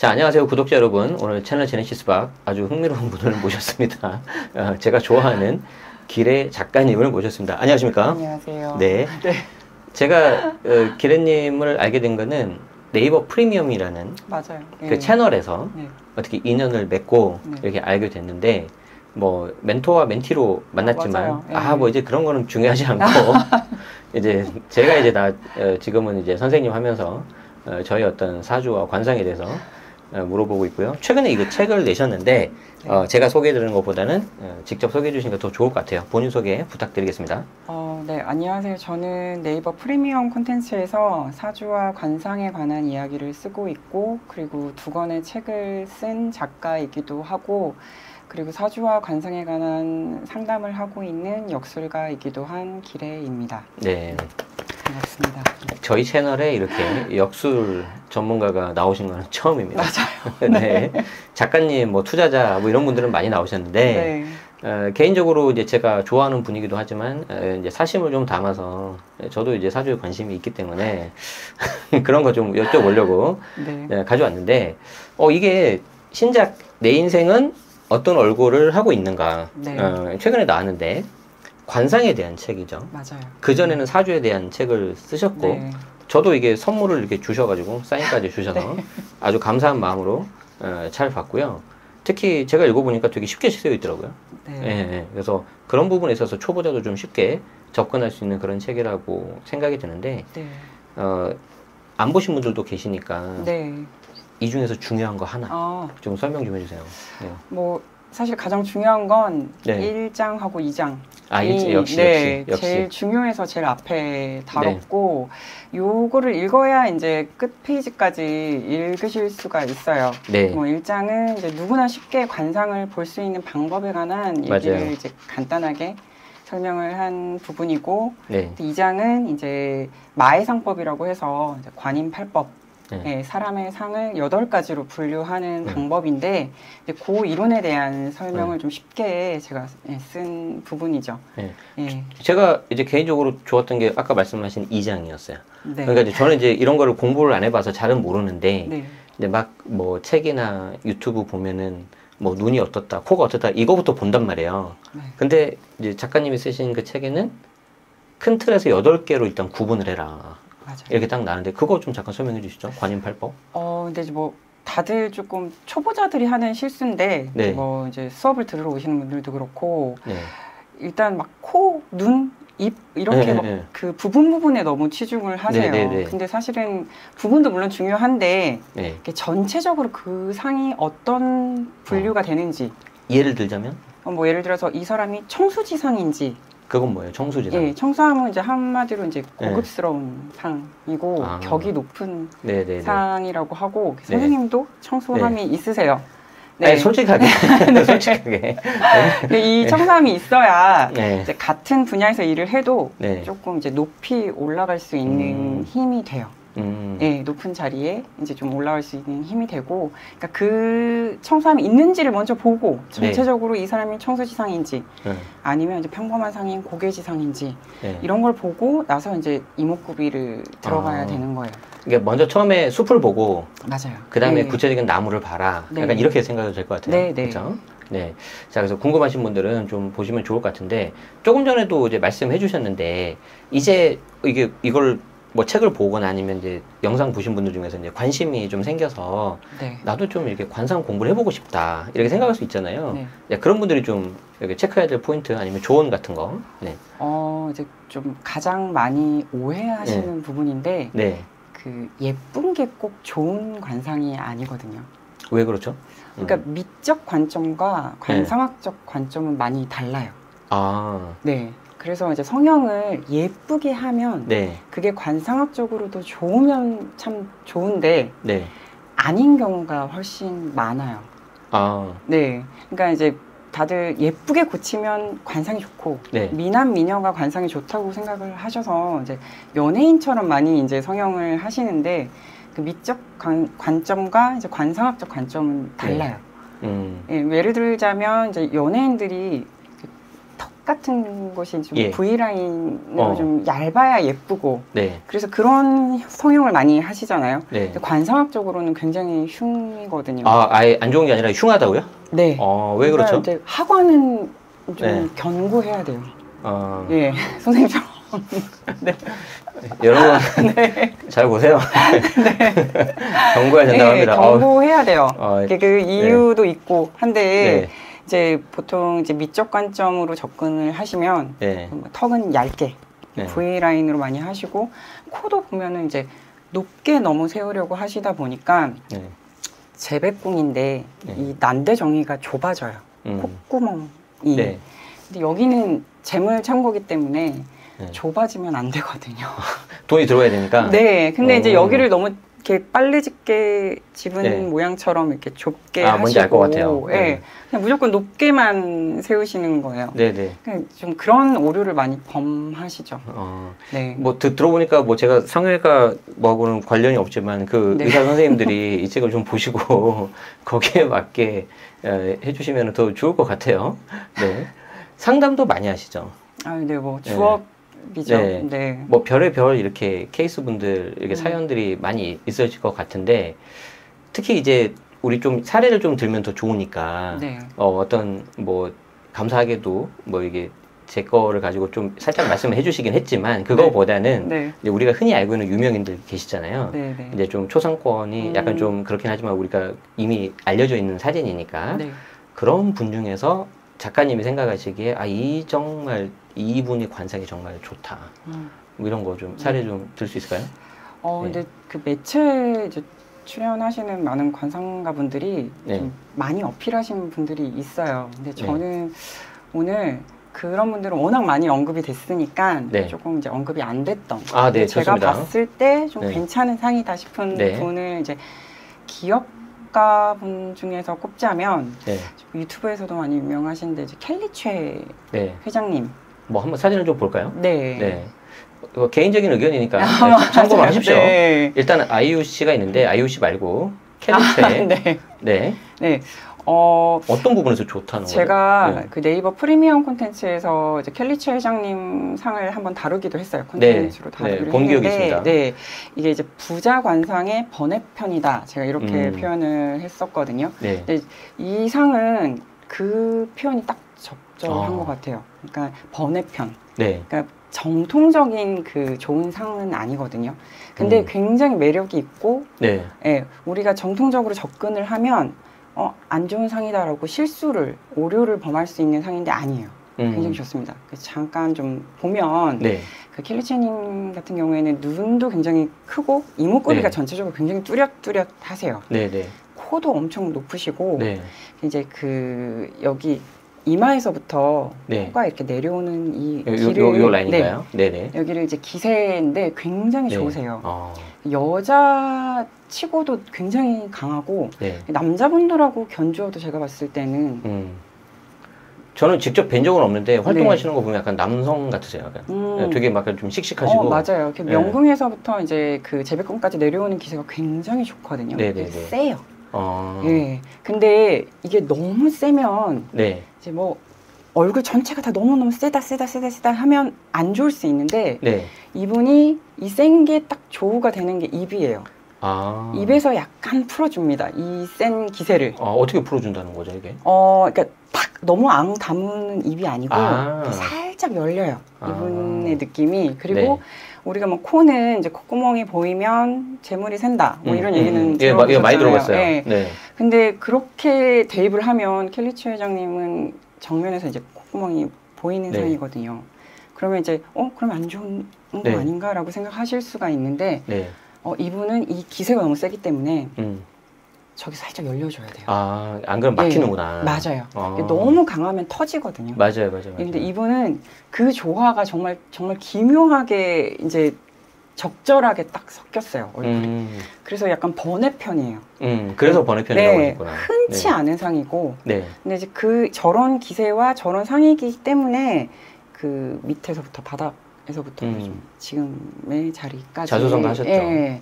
자, 안녕하세요 구독자 여러분. 오늘 채널 제네시스 박 아주 흥미로운 분을 모셨습니다. 제가 좋아하는 기레 작가님을 모셨습니다. 안녕하십니까? 안녕하세요. 네. 네. 제가 기레님을 알게 된 거는 네이버 프리미엄이라는 맞아요. 그 네. 채널에서 네. 어떻게 인연을 맺고 네. 이렇게 알게 됐는데, 뭐 멘토와 멘티로 만났지만 맞아요. 뭐 이제 그런 거는 중요하지 않고 이제 제가 이제 지금은 이제 선생님 하면서 저희 어떤 사주와 관상에 대해서 물어보고 있고요. 최근에 이거 책을 내셨는데 제가 소개해드리는 것보다는 직접 소개해 주시는 게 더 좋을 것 같아요. 본인 소개 부탁드리겠습니다. 네, 안녕하세요. 저는 네이버 프리미엄 콘텐츠에서 사주와 관상에 관한 이야기를 쓰고 있고, 그리고 2권의 책을 쓴 작가이기도 하고, 그리고 사주와 관상에 관한 상담을 하고 있는 역술가이기도 한 기레입니다. 네. 반갑습니다. 저희 채널에 이렇게 역술 전문가가 나오신 거는 처음입니다. 맞아요. 네. 작가님, 뭐 투자자, 뭐 이런 분들은 많이 나오셨는데, 네. 개인적으로 이제 제가 좋아하는 분이기도 하지만, 이제 사심을 좀 담아서, 저도 이제 사주에 관심이 있기 때문에, 그런 거 좀 여쭤보려고 네. 가져왔는데, 이게 신작 내 인생은 어떤 얼굴을 하고 있는가, 네. 최근에 나왔는데, 관상에 대한 책이죠. 맞아요. 그전에는 사주에 대한 책을 쓰셨고, 네. 저도 이게 선물을 이렇게 주셔가지고 사인까지 주셔서 네. 아주 감사한 마음으로 잘 봤고요. 특히 제가 읽어보니까 되게 쉽게 쓰여 있더라고요. 네. 예. 그래서 그런 부분에 있어서 초보자도 좀 쉽게 접근할 수 있는 그런 책이라고 생각이 드는데, 네. 안 보신 분들도 계시니까 네. 이 중에서 중요한 거 하나 좀 설명 좀 해주세요. 네. 뭐 사실 가장 중요한 건 네. 1장하고 2장. 역시. 제일 중요해서 제일 앞에 다뤘고, 요거를 읽어야 이제 끝 페이지까지 읽으실 수가 있어요. 네. 뭐 1장은 이제 누구나 쉽게 관상을 볼 수 있는 방법에 관한 얘기를 맞아요. 이제 간단하게 설명을 한 부분이고, 네. 2장은 이제 마해상법이라고 해서 이제 관인팔법. 네. 사람의 상을 8가지로 분류하는 방법인데, 이제 그 이론에 대한 설명을 좀 쉽게 제가 쓴 부분이죠. 네. 예. 제가 이제 개인적으로 좋았던 게 아까 말씀하신 2장이었어요. 네. 그러니까 이제 저는 이제 이런 거를 공부를 안 해봐서 잘은 모르는데, 네. 이제 막 뭐 책이나 유튜브 보면은 뭐 눈이 어떻다, 코가 어떻다, 이거부터 본단 말이에요. 네. 근데 이제 작가님이 쓰신 그 책에는 큰 틀에서 8개로 일단 구분을 해라. 맞아요. 이렇게 딱 나는데, 그거 좀 잠깐 설명해 주시죠. 관인팔법. 근데 이제 뭐 다들 조금 초보자들이 하는 실수인데, 네. 뭐 이제 수업을 들으러 오시는 분들도 그렇고, 네. 일단 막 코, 눈, 입 이렇게 막 그 부분에 너무 치중을 하세요. 근데 사실은 부분도 물론 중요한데, 이렇게 전체적으로 그 상이 어떤 분류가 되는지. 예를 들자면? 뭐 예를 들어서 이 사람이 청수지상인지. 그건 뭐예요? 청수지상? 예, 청수하면 이제 한마디로 이제 고급스러운 상이고, 격이 높은 상이라고 하고, 선생님도 청수함이 있으세요. 네. 아니, 솔직하게. 솔직하게. 이 청수함이 있어야 이제 같은 분야에서 일을 해도 조금 이제 높이 올라갈 수 있는 힘이 돼요. 네, 높은 자리에 이제 좀 올라갈 수 있는 힘이 되고, 그러니까 그 청수함이 있는지를 먼저 보고, 전체적으로 이 사람이 청수지상인지, 아니면 이제 평범한 상인 고계지상인지, 이런 걸 보고 나서 이제 이목구비를 들어가야 되는 거예요. 그러니까 먼저 처음에 숲을 보고, 맞아요. 그 다음에 구체적인 나무를 봐라. 약간 이렇게 생각해도 될 것 같아요. 그렇죠? 네. 자, 그래서 궁금하신 분들은 좀 보시면 좋을 것 같은데, 조금 전에도 이제 말씀해 주셨는데, 이제 이걸 뭐 책을 보거나 아니면 이제 영상 보신 분들 중에서 이제 관심이 좀 생겨서 나도 좀 이렇게 관상 공부를 해보고 싶다 이렇게 생각할 수 있잖아요. 그런 분들이 좀 이렇게 체크해야 될 포인트 아니면 조언 같은 거. 이제 좀 가장 많이 오해하시는 부분인데, 그 예쁜 게 꼭 좋은 관상이 아니거든요. 왜 그렇죠? 그러니까 미적 관점과 관상학적 관점은 많이 달라요. 네. 그래서 이제 성형을 예쁘게 하면 그게 관상학적으로도 좋으면 참 좋은데 아닌 경우가 훨씬 많아요. 네. 그러니까 이제 다들 예쁘게 고치면 관상이 좋고 미남 미녀가 관상이 좋다고 생각을 하셔서 이제 연예인처럼 많이 이제 성형을 하시는데, 그 미적 관점과 이제 관상학적 관점은 달라요. 예를 들자면 이제 연예인들이 같은 것이 좀 V라인으로 좀 얇아야 예쁘고 그래서 그런 성형을 많이 하시잖아요. 근데 관상학적으로는 굉장히 흉이거든요. 아, 아예 안 좋은 게 아니라 흉하다고요? 네. 왜 그렇죠? 이제 하관은 좀 견고해야 돼요. 예, 선생님처럼. 네. 여러분 잘 보세요. 견고해야 된다고 합니다. 견고해야 돼요. 그 이유도 있고 한데 이제 보통 이제 미적 관점으로 접근을 하시면 턱은 얇게 V라인으로 많이 하시고 코도 보면은 이제 높게 너무 세우려고 하시다 보니까 재배궁인데 이 난대 정의가 좁아져요. 콧구멍이. 근데 여기는 재물 창고기 때문에 좁아지면 안 되거든요. 돈이 들어와야 되니까. 네, 근데 이제 여기를 너무 이렇게 빨래집게 집은 모양처럼 이렇게 좁게 하시고, 뭔지 알 것 같아요. 그냥 무조건 높게만 세우시는 거예요. 그냥 좀 그런 오류를 많이 범하시죠. 뭐 들어보니까 뭐 제가 성형외과 뭐하고는 관련이 없지만 그 의사 선생님들이 이 책을 좀 보시고 거기에 맞게 해주시면 더 좋을 것 같아요. 상담도 많이 하시죠. 뭐 주업이죠. 뭐 별의별 이렇게 케이스분들 이렇게 사연들이 많이 있으실 것 같은데 특히 이제 우리 좀 사례를 좀 들면 더 좋으니까 어떤 뭐 감사하게도 뭐 이게 제 거를 가지고 좀 살짝 말씀을 해주시긴 했지만 그거보다는 이제 우리가 흔히 알고 있는 유명인들 계시잖아요. 이제 좀 초상권이 약간 좀 그렇긴 하지만 우리가 이미 알려져 있는 사진이니까 그런 분 중에서 작가님이 생각하시기에 정말 이분의 관상이 정말 좋다. 뭐 이런 거 좀 사례 좀 들 수 있을까요? 근데 그 매체 이제 출연하시는 많은 관상가분들이 좀 많이 어필하시는 분들이 있어요. 근데 저는 오늘 그런 분들은 워낙 많이 언급이 됐으니까 조금 이제 언급이 안 됐던 제가 좋습니다. 봤을 때 좀 괜찮은 상이다 싶은 분을 이제 기업가 분 중에서 꼽자면 유튜브에서도 많이 유명하신데 이제 켈리최 회장님 뭐 한번 사진을 좀 볼까요? 개인적인 의견이니까 참고만 하십시오. 일단 IUC가 있는데 IUC 말고 켈리최 어떤 부분에서 좋다는 거죠? 제가 그 네이버 프리미엄 콘텐츠에서 이제 켈리최 회장님 상을 한번 다루기도 했어요. 콘텐츠로 다루기도 본 기억이 있습니다. 이게 이제 부자 관상의 번외편이다. 제가 이렇게 표현을 했었거든요. 근데 이 상은 그 표현이 딱 적절한 것 같아요. 그러니까 번외편. 그러니까 정통적인 그 좋은 상은 아니거든요. 근데 굉장히 매력이 있고, 우리가 정통적으로 접근을 하면 안 좋은 상이다라고 오류를 범할 수 있는 상인데 아니에요. 굉장히 좋습니다. 그래서 잠깐 좀 보면 그 켈리최님 같은 경우에는 눈도 굉장히 크고 이목구비가 전체적으로 굉장히 뚜렷뚜렷하세요. 코도 엄청 높으시고 이제 그 여기 이마에서부터 코가 이렇게 내려오는 이 길을 요 라인인가요? 여기를 이제 기세인데 굉장히 좋으세요. 여자 치고도 굉장히 강하고 남자분들하고 견주어도 제가 봤을 때는 저는 직접 뵌 적은 없는데 활동하시는 거 보면 약간 남성 같으세요. 약간. 되게 막 좀 씩씩하시고. 맞아요. 명궁에서부터 이제 그 재배궁까지 내려오는 기세가 굉장히 좋거든요. 세요. 근데 이게 너무 세면 이제 뭐 얼굴 전체가 다 너무너무 세다 하면 안 좋을 수 있는데 이분이 이 센 게 딱 조우가 되는 게 입이에요. 입에서 약간 풀어줍니다. 이 센 기세를. 어떻게 풀어준다는 거죠, 이게? 그러니까 딱 너무 앙 다무는 입이 아니고 살짝 열려요. 이분의 느낌이. 그리고 우리가 뭐 코는 이제 콧구멍이 보이면 재물이 샌다. 뭐 이런 얘기는 이거 많이 들어봤어요. 근데 그렇게 대입을 하면 켈리최 회장님은 정면에서 이제 콧구멍이 보이는 상이거든요. 그러면 이제 그러면 안 좋은 거 아닌가라고 생각하실 수가 있는데 이분은 이 기세가 너무 세기 때문에 저기 살짝 열려줘야 돼요. 안 그러면 막히는구나. 맞아요. 너무 강하면 터지거든요. 맞아요. 근데 이분은 그 조화가 정말 기묘하게 이제 적절하게 딱 섞였어요. 얼굴이. 그래서 약간 번외편이에요. 그래서 번외편이라고 하셨구나. 흔치 않은 상이고. 근데 이제 저런 기세와 저런 상이기 때문에 그 밑에서부터 바닥에서부터 좀 지금의 자리까지 자수성가 하셨죠.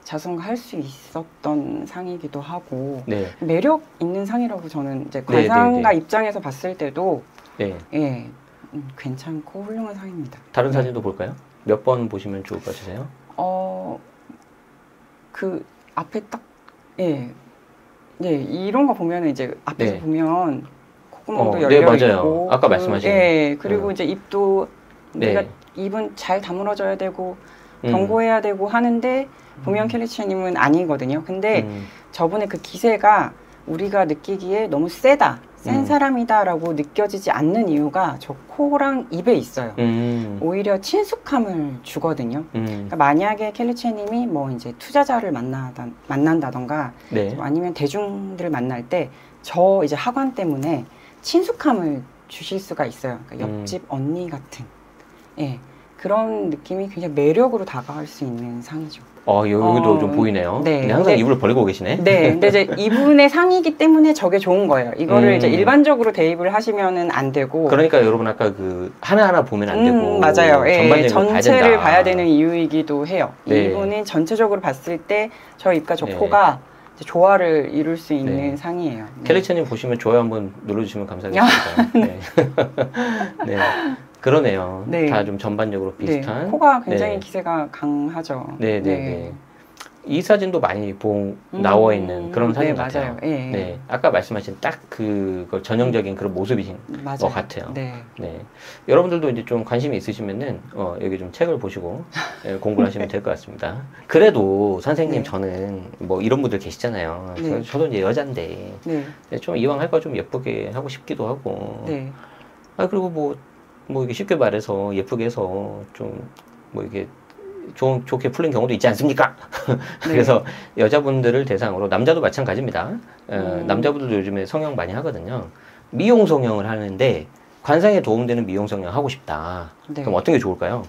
자수성가 할 수 있었던 상이기도 하고 매력 있는 상이라고 저는 이제 관상가 입장에서 봤을 때도 괜찮고 훌륭한 상입니다. 다른 사진도 볼까요? 몇 번 보시면 좋을 것 같으세요? 그 앞에 딱 이런 거 보면 이제 앞에서 보면 콧구멍도 열려 맞아요. 있고, 아까 말씀하신. 그리고 이제 입도 우리가 입은 잘 다물어줘야 되고 경고해야 되고 하는데 보면 켈리체님은 아니거든요. 근데 저분의 그 기세가 우리가 느끼기에 너무 세다, 센 사람이다라고 느껴지지 않는 이유가 저 코랑 입에 있어요. 오히려 친숙함을 주거든요. 그러니까 만약에 켈리체님이 뭐 이제 투자자를 만난다던가 아니면 대중들을 만날 때 저 이제 하관 때문에 친숙함을 주실 수가 있어요. 그러니까 옆집 언니 같은 그런 느낌이 굉장히 매력으로 다가갈 수 있는 상이죠. 여기도 좀 보이네요. 근데 항상 입을 벌리고 계시네. 근데 이제 이분의 상이기 때문에 저게 좋은 거예요. 이거를 이제 일반적으로 대입을 하시면은 안 되고. 그러니까 여러분 아까 그 하나하나 보면 안 되고. 맞아요. 전체를 봐야 되는 이유이기도 해요. 이분은 전체적으로 봤을 때 저 입과 저 코가 조화를 이룰 수 있는 상이에요. 켈리체님 보시면 좋아요 한번 눌러주시면 감사하겠습니다. 그러네요. 다 좀 전반적으로 비슷한. 코가 굉장히 기세가 강하죠. 이 사진도 많이 나와 있는 그런 사진 같아요. 맞아요. 아까 말씀하신 딱 그거 전형적인 그런 모습이신 것 같아요. 여러분들도 이제 좀 관심이 있으시면은 여기 좀 책을 보시고 공부를 하시면 될 것 같습니다. 그래도 선생님 저는 뭐 이런 분들 계시잖아요. 저도 이제 여잔데 좀 이왕 할 거 좀 예쁘게 하고 싶기도 하고. 그리고 뭐 이게 쉽게 말해서 예쁘게 해서 좀 뭐 이게 좋게 풀린 경우도 있지 않습니까? 그래서 여자분들을 대상으로, 남자도 마찬가지입니다. 남자분들도 요즘에 성형 많이 하거든요. 미용 성형을 하는데 관상에 도움되는 미용 성형 하고 싶다. 그럼 어떤 게 좋을까요?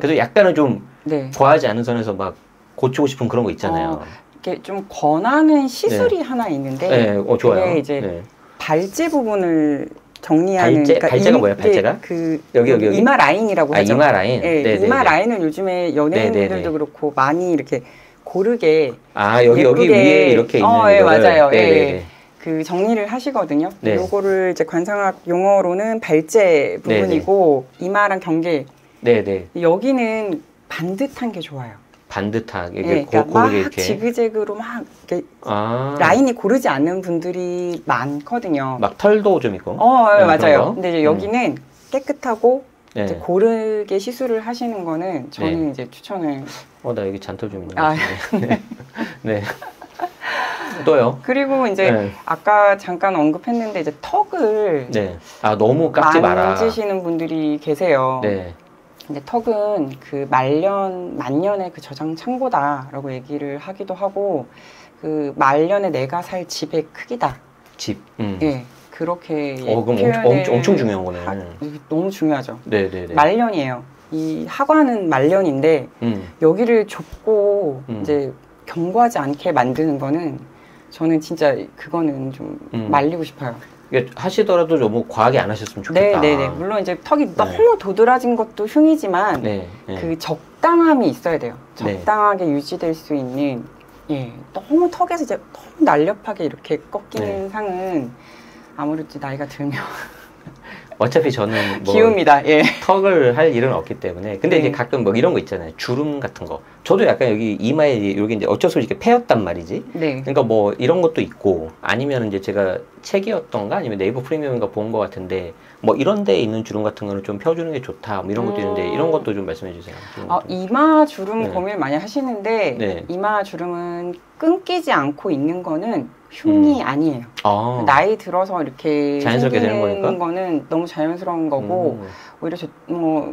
그래도 약간은 좀 과하지 않은 선에서 막 고치고 싶은 그런 거 있잖아요. 이렇게 좀 권하는 시술이 하나 있는데 좋아요. 그게 이제 발제 부분을 정리하는. 발제가 뭐예요? 발제가? 여기 이마 라인이라고 하죠. 이마 라인. 이마 라인을 요즘에 연예인들도 그렇고 많이 이렇게 고르게 여기 위에 이렇게 있는 거를. 맞아요. 그 정리를 하시거든요. 요거를 이제 관상학 용어로는 발제 부분이고 이마랑 경계. 여기는 반듯한 게 좋아요. 반듯하게 그러니까 막 이렇게 지그재그로 막 이렇게 라인이 고르지 않는 분들이 많거든요. 막 털도 좀 있고. 맞아요. 근데 이제 여기는 깨끗하고 이제 고르게 시술을 하시는 거는 저는 이제 추천을. 나 여기 잔털 좀 있는 것 같은데. 또요. 그리고 이제 아까 잠깐 언급했는데 이제 턱을 너무 깎지 마라 만지시는 분들이 계세요. 근데 턱은 그 만년의 그 저장 창고다라고 얘기를 하기도 하고, 그 말년의 내가 살 집의 크기다. 집. 그렇게 그럼 엄청 중요한 거네. 너무 중요하죠. 말년이에요. 이 하관은 말년인데 여기를 좁고 이제 견고하지 않게 만드는 거는 저는 진짜 그거는 좀 말리고 싶어요. 하시더라도 너무 과하게 안 하셨으면 좋겠다. 물론 이제 턱이 너무 도드라진 것도 흉이지만 그 적당함이 있어야 돼요. 적당하게 유지될 수 있는. 너무 턱에서 이제 너무 날렵하게 이렇게 꺾이는 상은 아무래도 나이가 들면 어차피 저는 기웁니다. 턱을 할 일은 없기 때문에. 근데 이제 가끔 뭐 이런 거 있잖아요. 주름 같은 거. 저도 약간 여기 이마에 여기 이제 어쩔 수 없이 이렇게 패였단 말이지. 그러니까 뭐 이런 것도 있고, 아니면 이제 제가 책이었던가 아니면 네이버 프리미엄인가 본 것 같은데 뭐 이런 데에 있는 주름 같은 거는 좀 펴주는 게 좋다. 뭐 이런 것도 있는데 이런 것도 좀 말씀해 주세요. 이마 주름 고민을 많이 하시는데 이마 주름은 끊기지 않고 있는 거는 흉이 아니에요. 나이 들어서 이렇게 자연스럽게 되는 거니까? 거는 너무 자연스러운 거고 오히려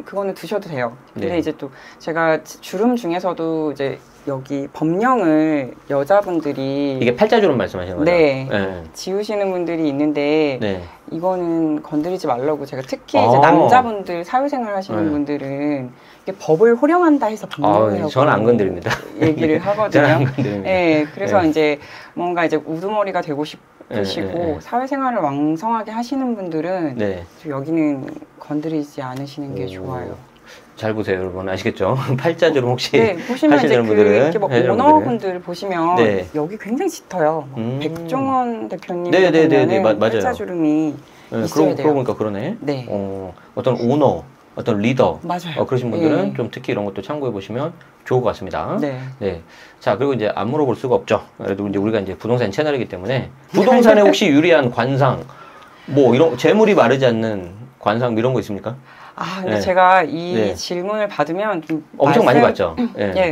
그거는 드셔도 돼요. 근데 이제 또 제가 주름 중에서도 이제 여기 범령을 여자분들이 이게 팔자주름 말씀하시는 거죠? 지우시는 분들이 있는데 이거는 건드리지 말라고 제가 특히 이제 남자분들 사회생활 하시는 분들은 이게 법을 호령한다 해서 범령이라고 저는 안 건드립니다. 얘기를 하거든요. 저는 안 건드립니다. 그래서 이제 뭔가 이제 우두머리가 되고 싶으시고 사회생활을 왕성하게 하시는 분들은 여기는 건드리지 않으시는 게 좋아요. 잘 보세요, 여러분. 아시겠죠? 팔자주름 혹시 네, 보시면 하시는 분들은 이렇게 막 오너분들 보시면 네. 여기 굉장히 짙어요. 백종원 대표님 같은 경우는 팔자주름이 있어야 돼요. 그러고 보니까 그러네. 네. 어떤 오너, 어떤 리더, 맞아요. 그러신 분들은 좀 특히 이런 것도 참고해 보시면 좋을 것 같습니다. 네. 네. 자, 그리고 이제 안 물어볼 수가 없죠. 그래도 이제 우리가 이제 부동산 채널이기 때문에 부동산에 혹시 유리한 관상, 뭐 이런 재물이 마르지 않는 관상 이런 거 있습니까? 근데 제가 이 질문을 받으면 좀 엄청 많이 받죠.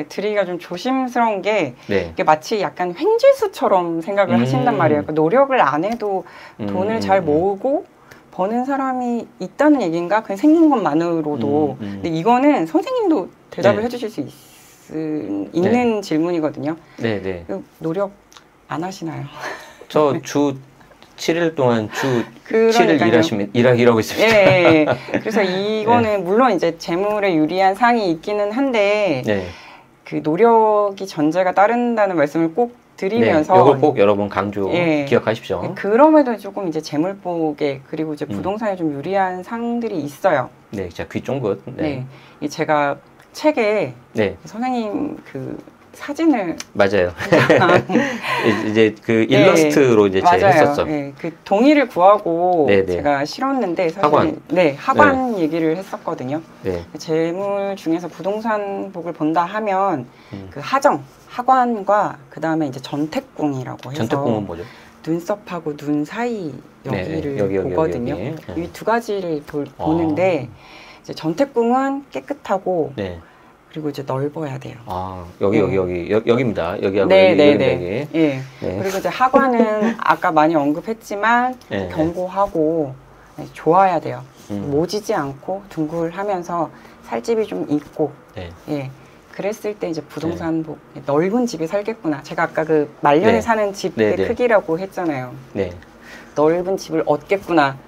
드리기가 좀 조심스러운 게 이게 마치 약간 횡재수처럼 생각을 하신단 말이에요. 그러니까 노력을 안 해도 돈을 잘 모으고 버는 사람이 있다는 얘기인가? 그냥 생긴 것만으로도. 근데 이거는 선생님도 대답을 해주실 수 있는 질문이거든요. 네네. 노력 안 하시나요? 저 주 7일 동안 주 7일 일하고 있습니다. 예. 그래서 이거는 물론 이제 재물에 유리한 상이 있기는 한데 그 노력이 전제가 따른다는 말씀을 꼭 드리면서 이걸 꼭 여러분 강조 기억하십시오. 그럼에도 조금 이제 재물복에 그리고 이제 부동산에 좀 유리한 상들이 있어요. 네, 진짜 귀 쫑긋. 네. 제가 책에 선생님 그 사진을 맞아요. 이제 그 일러스트로 이제 제가 했었죠. 그 동의를 구하고 제가 실었는데 사실 하관 얘기를 했었거든요. 재물 중에서 부동산복을 본다 하면 그 하관과 그 다음에 이제 전택궁이라고 해서 전택궁은 뭐죠? 눈썹하고 눈 사이 여기를 보거든요. 이 두 가지를 보는데 이제 전택궁은 깨끗하고 그리고 이제 넓어야 돼요. 여기입니다. 여기하고 여기. 그리고 이제 하관은 아까 많이 언급했지만 견고하고 좋아야 돼요. 모지지 않고 둥글하면서 살집이 좀 있고. 그랬을 때 이제 부동산 넓은 집에 살겠구나. 제가 아까 그 말년에 사는 집의 크기라고 했잖아요. 넓은 집을 얻겠구나.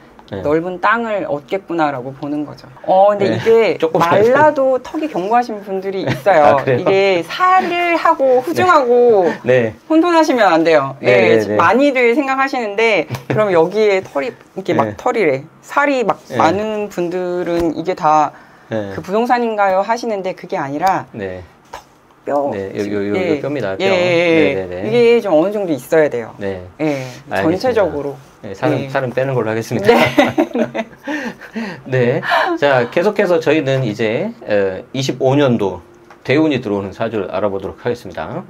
넓은 땅을 얻겠구나라고 보는 거죠. 근데 이게 말라도 턱이 견고하신 분들이 있어요. 이게 살을 하고 후중하고 혼돈하시면 안 돼요. 많이들 생각하시는데 그럼 여기에 털이 이렇게 막 털이래. 살이 막 많은 분들은 이게 다 그 부동산인가요? 하시는데 그게 아니라 뼈. 여기 뼈입니다. 뼈. 이게 좀 어느 정도 있어야 돼요. 전체적으로. 살은 빼는 걸로 하겠습니다. 자, 계속해서 저희는 이제 25년도 대운이 들어오는 사주를 알아보도록 하겠습니다.